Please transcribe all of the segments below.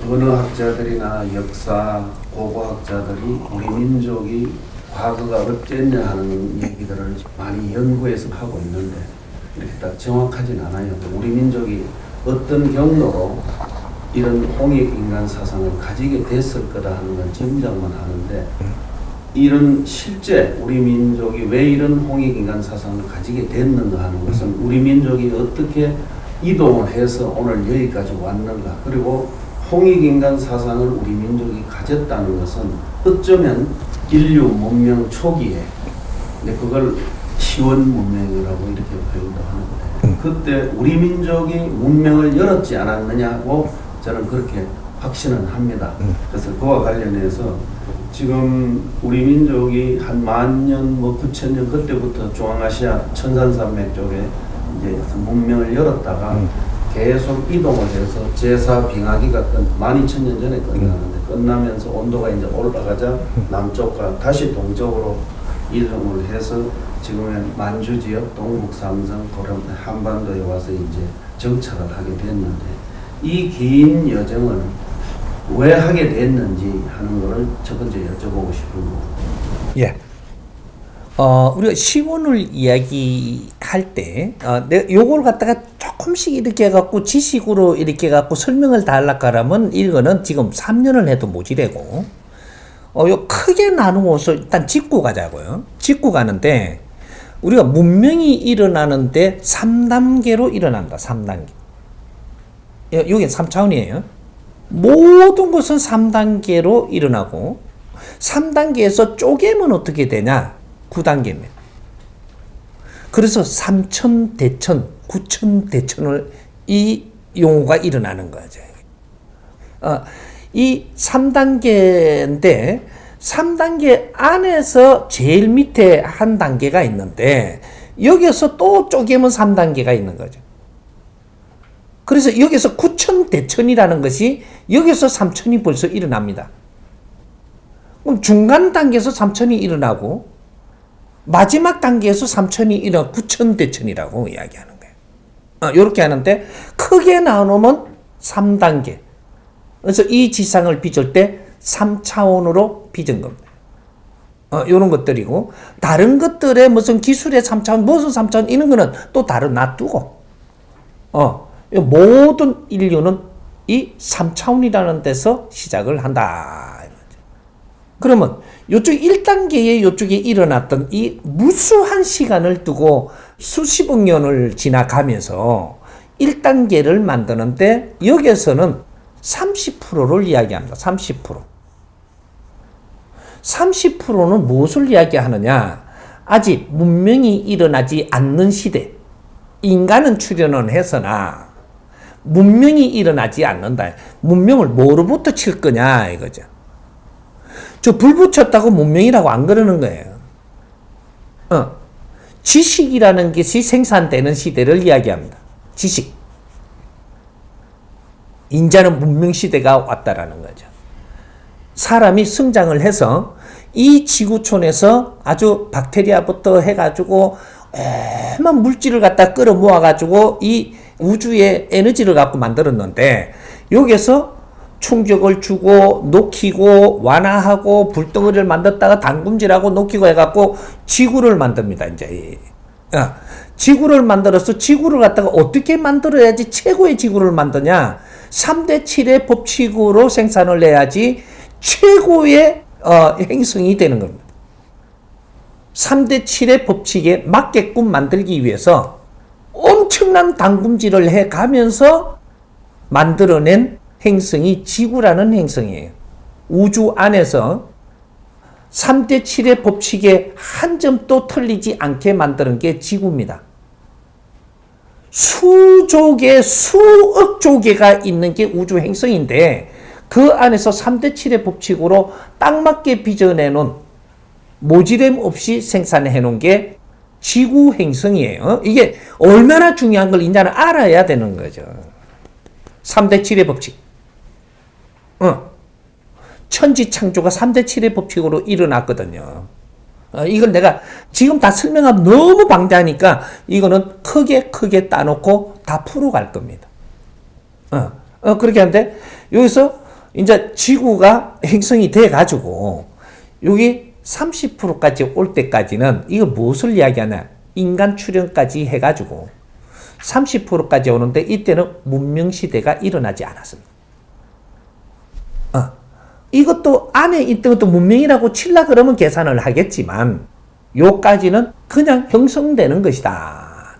언어학자들이나 역사, 고고학자들이 우리 민족이 과거가 어땠냐 하는 얘기들을 많이 연구해서 하고 있는데 이렇게 딱 정확하진 않아요. 우리 민족이 어떤 경로로 이런 홍익인간 사상을 가지게 됐을 거다 하는 건 짐작만 하는데, 이런 실제 우리 민족이 왜 이런 홍익인간 사상을 가지게 됐는가 하는 것은 우리 민족이 어떻게 이동을 해서 오늘 여기까지 왔는가, 그리고 홍익인간 사상을 우리 민족이 가졌다는 것은 어쩌면 인류 문명 초기에, 근데 그걸 시원 문명이라고 이렇게 표현도 하는데, 그때 우리 민족이 문명을 열었지 않았느냐고 저는 그렇게 확신은 합니다. 그래서 그와 관련해서 지금 우리 민족이 한 10,000년, 9,000년 그때부터 중앙아시아 천산산맥 쪽에 이제 문명을 열었다가 계속 이동을 해서 제사 빙하기가 12,000년 전에 끝나는데, 끝나면서 온도가 이제 올라가자 남쪽과 다시 동쪽으로 이동을 해서 지금의 만주 지역, 동북 삼성, 그런 한반도에 와서 이제 정착을 하게 됐는데, 이 긴 여정을 왜 하게 됐는지 하는 거를 첫 번째 여쭤보고 싶은 거고. 예. 우리가 시원을 이야기할 때, 내가 요걸 갖다가 조금씩 이렇게 해갖고 지식으로 이렇게 해갖고 설명을 다 하려고 하면 이거는 지금 3년을 해도 모자라고, 요 크게 나누어서 일단 짚고 가자고요. 짚고 가는데, 우리가 문명이 일어나는데 3단계로 일어난다. 3단계. 여긴 3차원이에요. 모든 것은 3단계로 일어나고, 3단계에서 쪼개면 어떻게 되냐? 9단계입니다. 그래서 3천대천, 9천대천을 이 용어가 일어나는 거죠. 이 3단계인데 3단계 안에서 제일 밑에 한 단계가 있는데 여기서 또 쪼개면 3단계가 있는 거죠. 그래서 여기서 9천대천이라는 것이 여기서 3천이 벌써 일어납니다. 그럼 중간 단계에서 3천이 일어나고 마지막 단계에서 3천이 일어나 9천대천이라고 이야기하는 거예요. 이렇게 하는데 크게 나누면 3단계. 그래서 이 지상을 빚을 때 3차원으로 빚은 겁니다. 이런 것들이고, 다른 것들의 무슨 기술의 3차원, 무슨 3차원 이런 거는 또 다른 놔두고, 모든 인류는 이 3차원이라는 데서 시작을 한다. 그러면 요쪽 1단계에 요쪽에 일어났던 이 무수한 시간을 두고 수십억 년을 지나가면서 1단계를 만드는데 여기에서는 30%를 이야기합니다. 30%. 30%는 무엇을 이야기하느냐? 아직 문명이 일어나지 않는 시대. 인간은 출현은 했으나 문명이 일어나지 않는다. 문명을 뭐로부터 칠 거냐 이거죠. 저 불 붙였다고 문명이라고 안 그러는 거예요. 지식이라는 것이 생산되는 시대를 이야기합니다. 지식. 인자는 문명 시대가 왔다라는 거죠. 사람이 성장을 해서 이 지구촌에서 아주 박테리아부터 해가지고 만 물질을 갖다 끌어 모아가지고 이 우주의 에너지를 갖고 만들었는데, 여기서 충격을 주고 녹이고 완화하고 불덩어리를 만들었다가 담금질하고 녹이고 해갖고 지구를 만듭니다. 이제 지구를 만들어서 지구를 갖다가 어떻게 만들어야지 최고의 지구를 만드냐? 3대 7의 법칙으로 생산을 해야지 최고의 행성이 되는 겁니다. 3대 7의 법칙에 맞게끔 만들기 위해서 엄청난 담금질을 해가면서 만들어낸 행성이 지구라는 행성이에요. 우주 안에서 3대 7의 법칙에 한 점도 틀리지 않게 만드는 게 지구입니다. 수조개, 수억 조개가 있는 게 우주 행성인데 그 안에서 3대 7의 법칙으로 딱 맞게 빚어내놓은, 모지름 없이 생산해 놓은 게 지구 행성이에요. 이게 얼마나 중요한 걸 인자는 알아야 되는 거죠. 3대 7의 법칙. 천지 창조가 3대 7의 법칙으로 일어났거든요. 이걸 내가 지금 다 설명하면 너무 방대하니까 이거는 크게 따놓고 다 풀어갈 겁니다. 그렇게 하는데 여기서 이제 지구가 형성이 돼 가지고 여기 30%까지 올 때까지는 이거 무엇을 이야기하냐? 인간 출현까지 해 가지고 30%까지 오는데 이때는 문명 시대가 일어나지 않았습니다. 이것도 안에 있던 것도 문명이라고 칠라 그러면 계산을 하겠지만 요까지는 그냥 형성되는 것이다.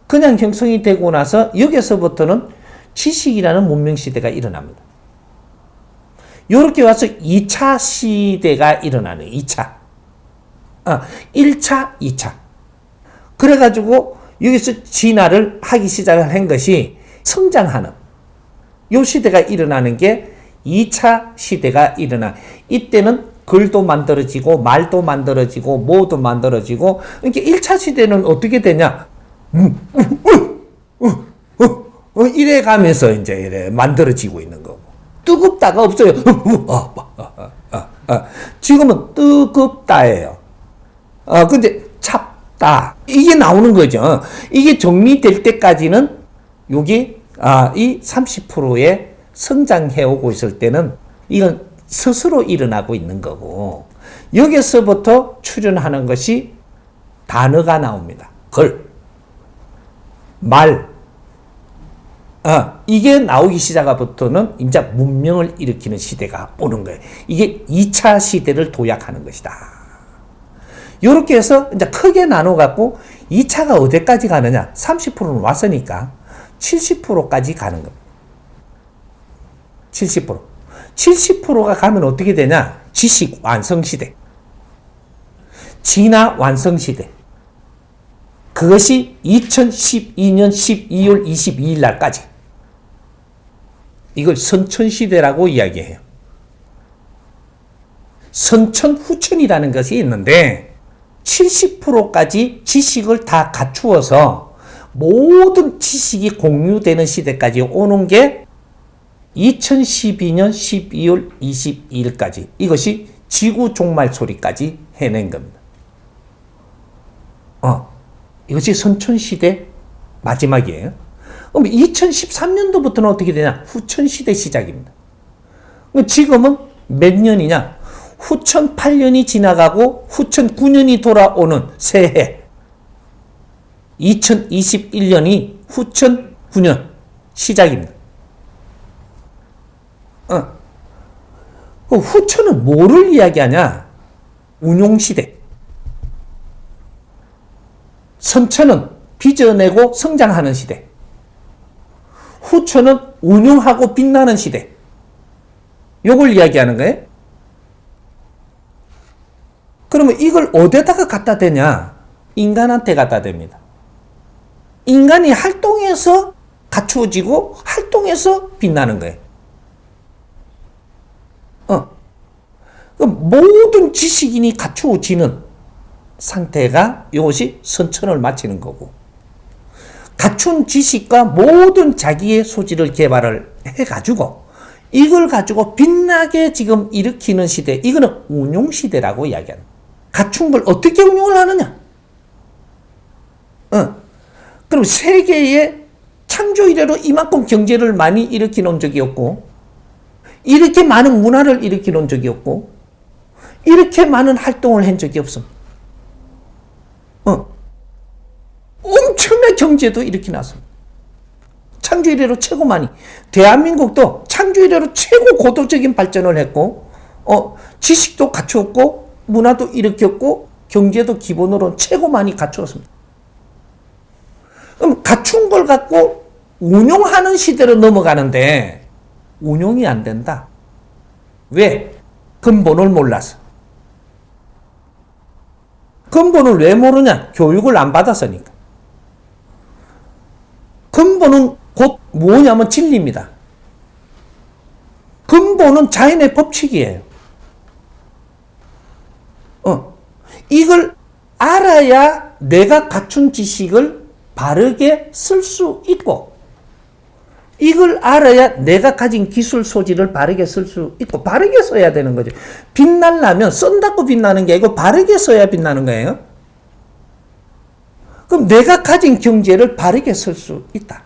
그냥 형성이 되고 나서 여기서부터는 지식이라는 문명 시대가 일어납니다. 요렇게 와서 2차 시대가 일어나는 2차. 1차, 2차. 그래가지고 여기서 진화를 하기 시작을 한 것이 성장하는 요 시대가 일어나는 게 2차 시대가 일어나. 이때는 글도 만들어지고 말도 만들어지고 뭐도 만들어지고. 그러니까 1차 시대는 어떻게 되냐? 이래 가면서 이제 이래 만들어지고 있는 거고. 뜨겁다가 없어요. 지금은 뜨겁다예요. 근데 찹다. 이게 나오는 거죠. 이게 정리될 때까지는 여기 이 30%의 성장해 오고 있을 때는 이건 스스로 일어나고 있는 거고, 여기서부터 출현하는 것이 단어가 나옵니다. 글, 말, 이게 나오기 시작하부터는 이제 문명을 일으키는 시대가 오는 거예요. 이게 2차 시대를 도약하는 것이다. 이렇게 해서 이제 크게 나눠갖고 2차가 어디까지 가느냐? 30%는 왔으니까 70%까지 가는 겁니다. 70%. 70%가 가면 어떻게 되냐? 지식 완성시대. 진화 완성시대. 그것이 2012년 12월 22일 날까지. 이걸 선천시대라고 이야기해요. 선천, 후천이라는 것이 있는데 70%까지 지식을 다 갖추어서 모든 지식이 공유되는 시대까지 오는 게 2012년 12월 22일까지. 이것이 지구 종말 소리까지 해낸 겁니다. 이것이 선천시대 마지막이에요. 그럼 2013년도부터는 어떻게 되냐? 후천시대 시작입니다. 지금은 몇 년이냐? 후천 8년이 지나가고 후천 9년이 돌아오는 새해. 2021년이 후천 9년 시작입니다. 후천은 뭐를 이야기하냐? 운용시대. 선천은 빚어내고 성장하는 시대. 후천은 운용하고 빛나는 시대. 요걸 이야기하는 거예요. 그러면 이걸 어디다가 갖다 대냐? 인간한테 갖다 댑니다. 인간이 활동해서 갖추어지고 활동해서 빛나는 거예요. 모든 지식인이 갖추어지는 상태가 이것이 선천을 마치는 거고, 갖춘 지식과 모든 자기의 소질을 개발을 해가지고 이걸 가지고 빛나게 지금 일으키는 시대, 이거는 운용시대라고 이야기하는 거예요. 갖춘 걸 어떻게 운용을 하느냐? 그럼 세계의 창조 이래로 이만큼 경제를 많이 일으켜 놓은 적이 없고, 이렇게 많은 문화를 일으켜 놓은 적이 없고, 이렇게 많은 활동을 한 적이 없습니다. 엄청난 경제도 일으켜 놨습니다. 창조 이래로 최고 많이. 대한민국도 창조 이래로 최고 고도적인 발전을 했고, 지식도 갖추었고, 문화도 일으켰고, 경제도 기본으로 최고 많이 갖추었습니다. 그럼 갖춘 걸 갖고 운용하는 시대로 넘어가는데 운용이 안 된다. 왜? 근본을 몰라서. 근본을 왜 모르냐? 교육을 안 받았으니까. 근본은 곧 뭐냐면 진리입니다. 근본은 자연의 법칙이에요. 이걸 알아야 내가 갖춘 지식을 바르게 쓸 수 있고, 이걸 알아야 내가 가진 기술 소질을 바르게 쓸 수 있고, 바르게 써야 되는 거죠. 빛나려면 쓴다고 빛나는 게 아니고 바르게 써야 빛나는 거예요. 그럼 내가 가진 경제를 바르게 쓸 수 있다.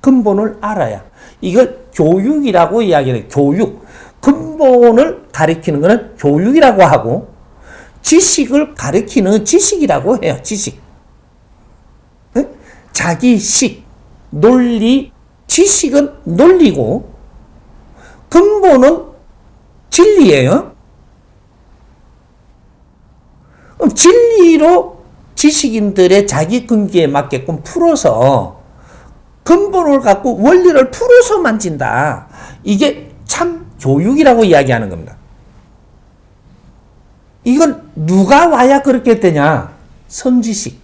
근본을 알아야. 이걸 교육이라고 이야기해요. 교육. 근본을 가리키는 것은 교육이라고 하고 지식을 가리키는 지식이라고 해요. 지식. 자기식, 논리, 지식은 논리고 근본은 진리예요. 그럼 진리로 지식인들의 자기 근기에 맞게끔 풀어서 근본을 갖고 원리를 풀어서 만진다. 이게 참 교육이라고 이야기하는 겁니다. 이건 누가 와야 그렇게 되냐? 선지식.